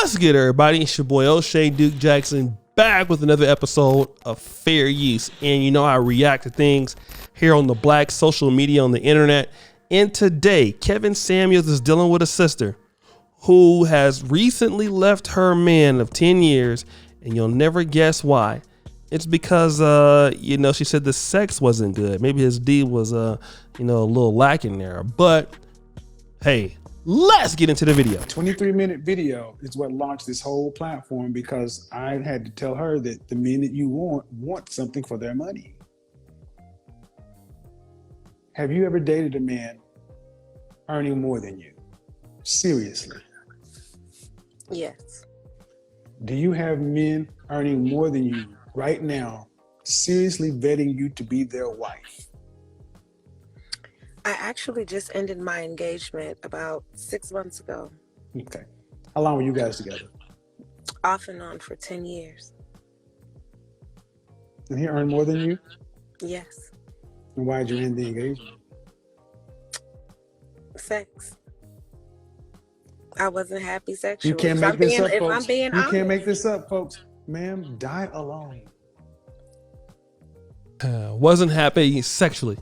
What's good, everybody? It's your boy O'Shea Duke Jackson back with another episode of Fair Use. And you know I react to things here on the black social media on the internet. And today, Kevin Samuels is dealing with a sister who has recently left her man of 10 years, and you'll never guess why. It's because, she said the sex wasn't good. Maybe his D was, a little lacking there. But, hey, let's get into the video. 23-minute video is what launched this whole platform because I had to tell her that the men that you want something for their money. Have you ever dated a man earning more than you? Seriously. Yes. Do you have men earning more than you right now, seriously vetting you to be their wife? I actually just ended my engagement about 6 months ago. Okay. How long were you guys together? Off and on for 10 years. And he earned more than you? Yes. And why did you end the engagement? Sex. I wasn't happy sexually. You can't make this up, folks. If I'm being honest. You can't make this up, folks. Ma'am, die alone. Wasn't happy sexually.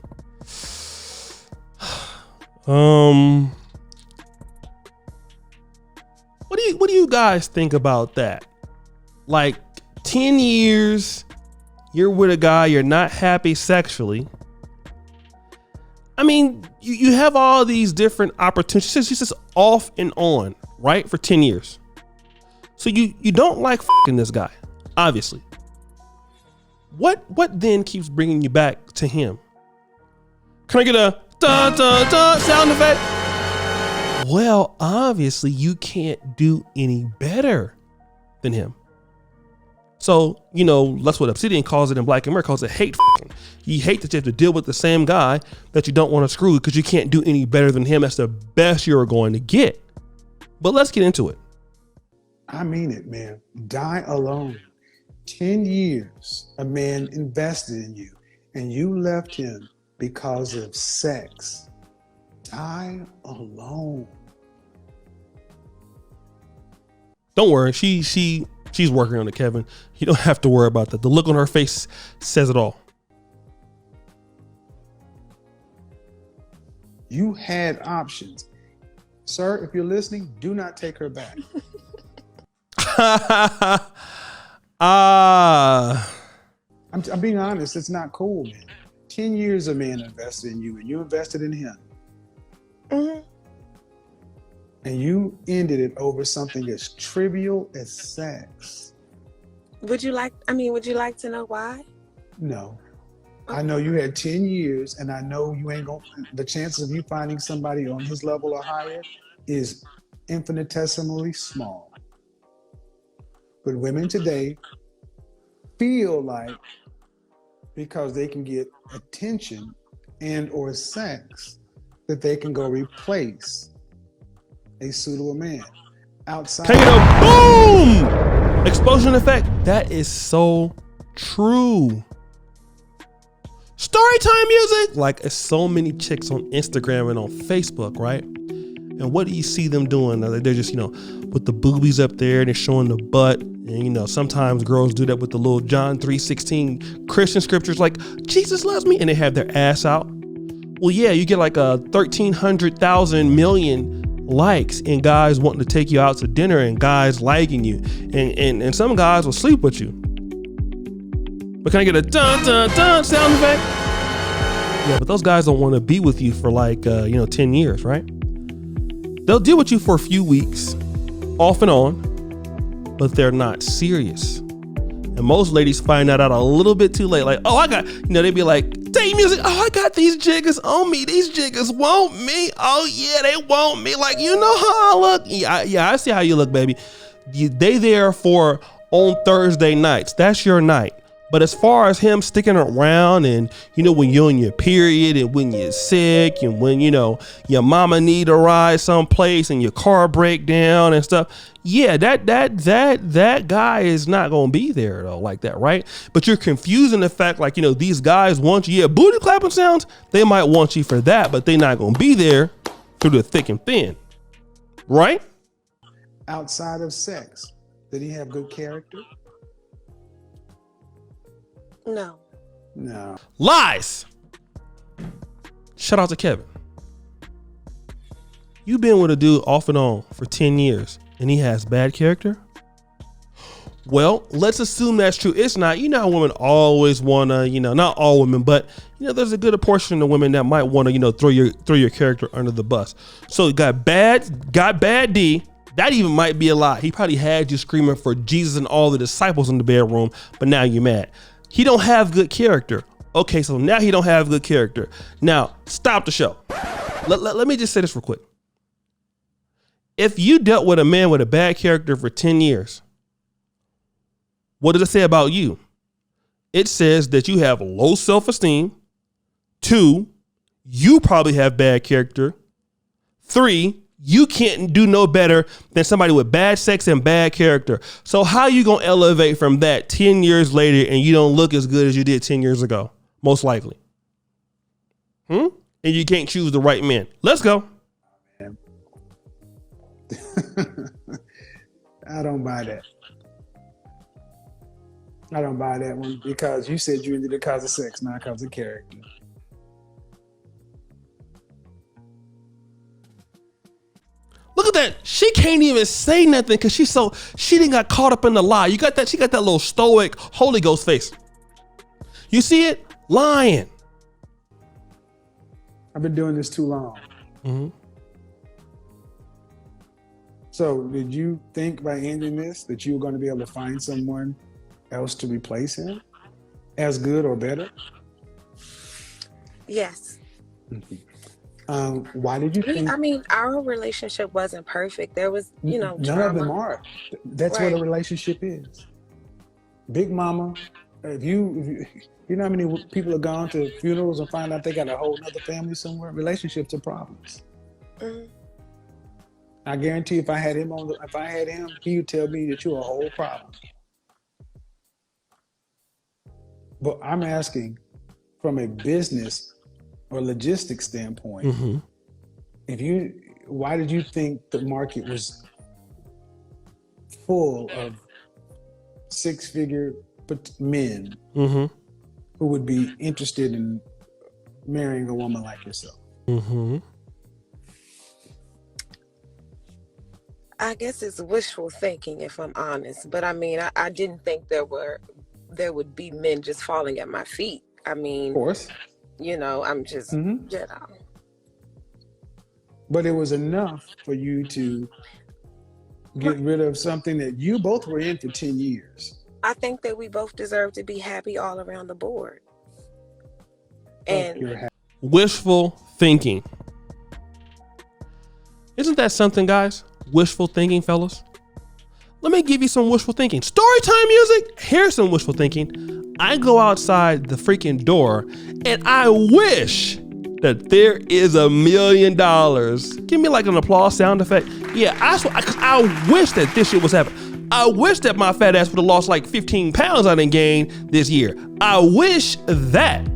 What do you guys think about that? Like 10 years, you're with a guy, you're not happy sexually. I mean, you have all these different opportunities. She's just off and on, right? For 10 years. So you don't like fucking this guy, obviously. What then keeps bringing you back to him? Can I get a dun, dun, dun sound effect? Well, obviously you can't do any better than him. So, that's what Obsidian calls it in Black and Mirror, calls it hate fucking. You hate that you have to deal with the same guy that you don't want to screw because you can't do any better than him. That's the best you're going to get. But let's get into it. I mean it, man. Die alone. 10 years a man invested in you and you left him because of sex. Die alone. Don't worry. She's working on it, Kevin. You don't have to worry about that. The look on her face says it all. You had options. Sir, if you're listening, do not take her back. I'm being honest. It's not cool, man. 10 years a man invested in you and you invested in him. Mm-hmm. And you ended it over something as trivial as sex. Would you like to know why? No. I know you had 10 years and I know you ain't the chances of you finding somebody on his level or higher is infinitesimally small. But women today feel like because they can get attention and or sex that they can go replace a suitable man outside. Boom! Explosion effect. That is so true. Storytime music. Like, there's so many chicks on Instagram and on Facebook, right? And what do you see them doing? They're just, with the boobies up there and they're showing the butt. And, sometimes girls do that with the little John 3:16 Christian scriptures like, Jesus loves me. And they have their ass out. Well, yeah, you get like 1,300,000 million likes and guys wanting to take you out to dinner and guys liking you. And some guys will sleep with you. But can I get a dun, dun, dun sound effect? Yeah, but those guys don't want to be with you for 10 years, right? They'll deal with you for a few weeks, off and on, but they're not serious. And most ladies find that out a little bit too late. Like, oh, I got, they'd be like, date music. Oh, I got these jiggers on me. These jiggers want me. Oh, yeah, they want me. Like, you know how I look? Yeah, I see how you look, baby. They there for on Thursday nights. That's your night. But as far as him sticking around and, when you're on your period and when you're sick and when, your mama need a ride someplace and your car break down and stuff. Yeah, that guy is not going to be there though, like that, right? But you're confusing the fact like, these guys want you. Yeah, booty clapping sounds, they might want you for that, but they're not going to be there through the thick and thin, right? outside of sex? Did he have good character? No. No. Lies. Shout out to Kevin. You've been with a dude off and on for 10 years and he has bad character? Well, let's assume that's true. It's not. You know how women always want to, not all women, but, there's a good portion of women that might want to, throw your character under the bus. So got bad D. That even might be a lie. He probably had you screaming for Jesus and all the disciples in the bedroom, but now you're mad. He don't have good character. Okay, so now he don't have good character. Now, stop the show. Let me just say this real quick. If you dealt with a man with a bad character for 10 years, what does it say about you? It says that you have low self-esteem. 2, you probably have bad character. 3, you can't do no better than somebody with bad sex and bad character. So how you going to elevate from that 10 years later and you don't look as good as you did 10 years ago? Most likely. And you can't choose the right man. Let's go. I don't buy that. I don't buy that one because you said you ended it because of sex, not because of character. Look at that. She can't even say nothing because she didn't got caught up in the lie. You got that? She got that little stoic Holy Ghost face. You see it? Lying. I've been doing this too long. Mm-hmm. So did you think by ending this that you were going to be able to find someone else to replace him as good or better? Yes. Why did you think? I mean, our relationship wasn't perfect. There was, None drama. of them are. That's Right. what a relationship is. Big Mama, if you know how many people have gone to funerals and find out they got a whole other family somewhere? Relationships are problems. Mhm. I guarantee if I had him, he would tell me that you're a whole problem. But I'm asking from a business or logistics standpoint, why did you think the market was full of six-figure men who would be interested in marrying a woman like yourself? I guess it's wishful thinking, if I'm honest. But I mean, I didn't think there would be men just falling at my feet. I mean, Of course. I'm just, But it was enough for you to get rid of something that you both were in for 10 years. I think that we both deserve to be happy all around the board. And wishful thinking. Isn't that something, guys? Wishful thinking, fellas. Let me give you some wishful thinking. Storytime music. Here's some wishful thinking. I go outside the freaking door and I wish that there is $1 million. Give me like an applause sound effect. Yeah, I wish that this shit was happening. I wish that my fat ass would have lost like 15 pounds I didn't gain this year. I wish that.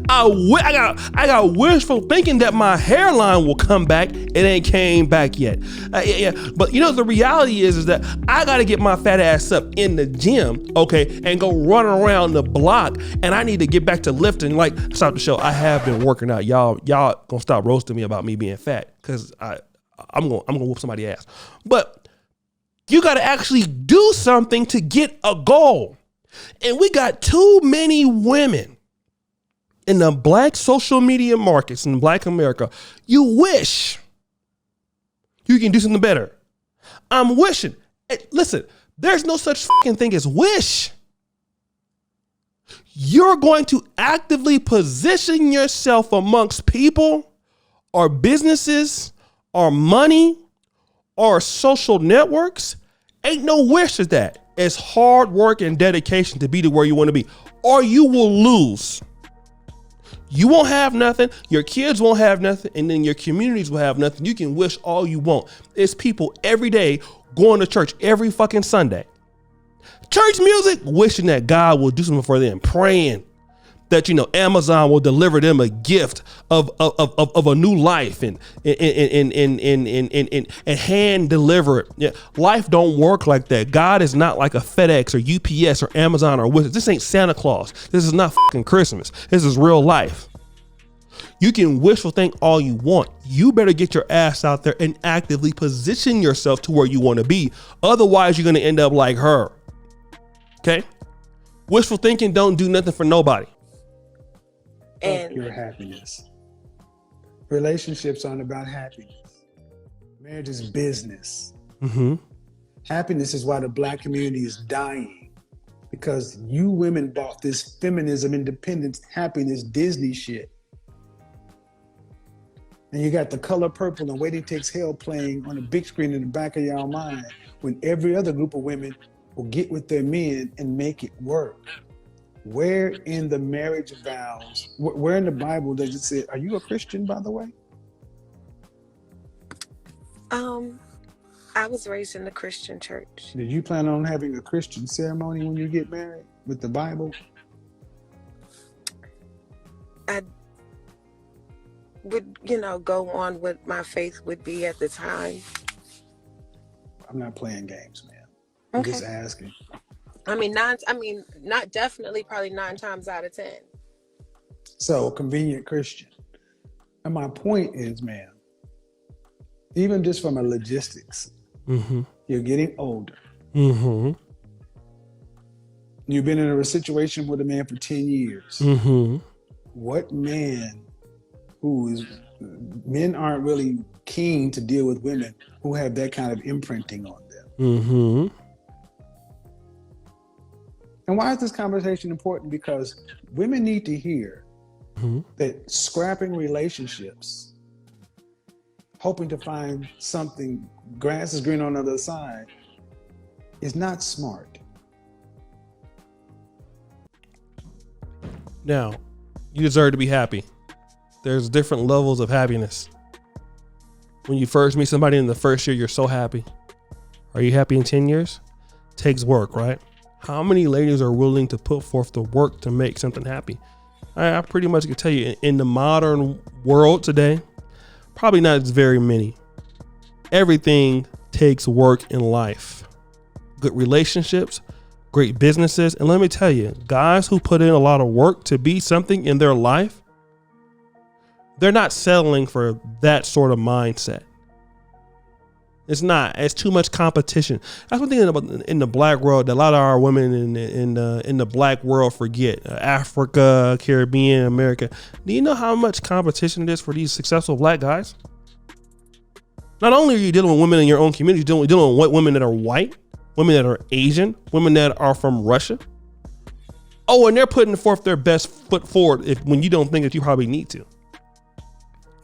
I got wishful thinking that my hairline will come back. It ain't came back yet. But the reality is that I got to get my fat ass up in the gym, okay, and go run around the block. And I need to get back to lifting. Like, stop the show. I have been working out. Y'all gonna stop roasting me about me being fat because I'm gonna whoop somebody's ass. But you got to actually do something to get a goal. And we got too many women in the black social media markets in black America. You wish you can do something better. I'm wishing. Listen, there's no such fucking thing as wish. You're going to actively position yourself amongst people or businesses or money or social networks. Ain't no wish is that. It's hard work and dedication to be to where you want to be, or you will lose. You won't have nothing. Your kids won't have nothing. And then your communities will have nothing. You can wish all you want. It's people every day going to church every fucking Sunday. Church music, wishing that God will do something for them, praying. that, you know, Amazon will deliver them a gift of a new life and hand deliver it. Yeah, life don't work like that. God is not like a FedEx or UPS or Amazon or Wishful. This ain't Santa Claus. This is not fucking Christmas. This is real life. You can wishful think all you want. You better get your ass out there and actively position yourself to where you want to be. Otherwise, you're going to end up like her. Okay? Wishful thinking don't do nothing for nobody. And your happiness. Relationships aren't about happiness. Marriage is business. Mm-hmm. Happiness is why the Black community is dying, because you women bought this feminism, independence, happiness, Disney shit. And you got The Color Purple and Waiting Takes Hell playing on the big screen in the back of your mind, when every other group of women will get with their men and make it work. Where in the marriage vows, where in the Bible does it say, are you a Christian, by the way? I was raised in the Christian church. Did you plan on having a Christian ceremony when you get married with the Bible? I would, you know, go on what my faith would be at the time. I'm not playing games, man. I'm just asking. Not definitely, probably 9 times out of 10. So, convenient Christian. And my point is, man, even just from a logistics, you're getting older. Mm-hmm. You've been in a situation with a man for 10 years. Mm-hmm. What man men aren't really keen to deal with women who have that kind of imprinting on them. Mm-hmm. And why is this conversation important? Because women need to hear that scrapping relationships, hoping to find something, grass is green on the other side, is not smart. Now, you deserve to be happy. There's different levels of happiness. When you first meet somebody in the first year, you're so happy. Are you happy in 10 years? Takes work, right? How many ladies are willing to put forth the work to make something happy? I pretty much can tell you, in the modern world today, probably not very many. Everything takes work in life. Good relationships, great businesses. And let me tell you, guys who put in a lot of work to be something in their life, they're not settling for that sort of mindset. It's not. It's too much competition. That's one thing about in the Black world that a lot of our women in the Black world forget. Africa, Caribbean, America. Do you know how much competition it is for these successful Black guys? Not only are you dealing with women in your own community, you're dealing with women that are white, women that are Asian, women that are from Russia. Oh, and they're putting forth their best foot forward when you don't think that you probably need to.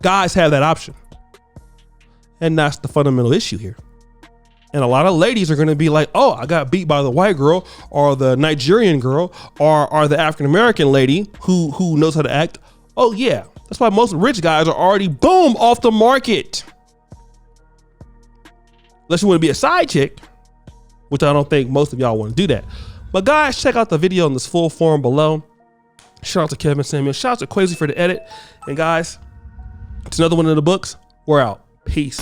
Guys have that option. And that's the fundamental issue here. And a lot of ladies are going to be like, oh, I got beat by the white girl or the Nigerian girl or the African-American lady who knows how to act. Oh, yeah. That's why most rich guys are already, boom, off the market. Unless you want to be a side chick, which I don't think most of y'all want to do that. But guys, check out the video in this full form below. Shout out to Kevin Samuel. Shout out to Quasi for the edit. And guys, it's another one of the books. We're out. Peace.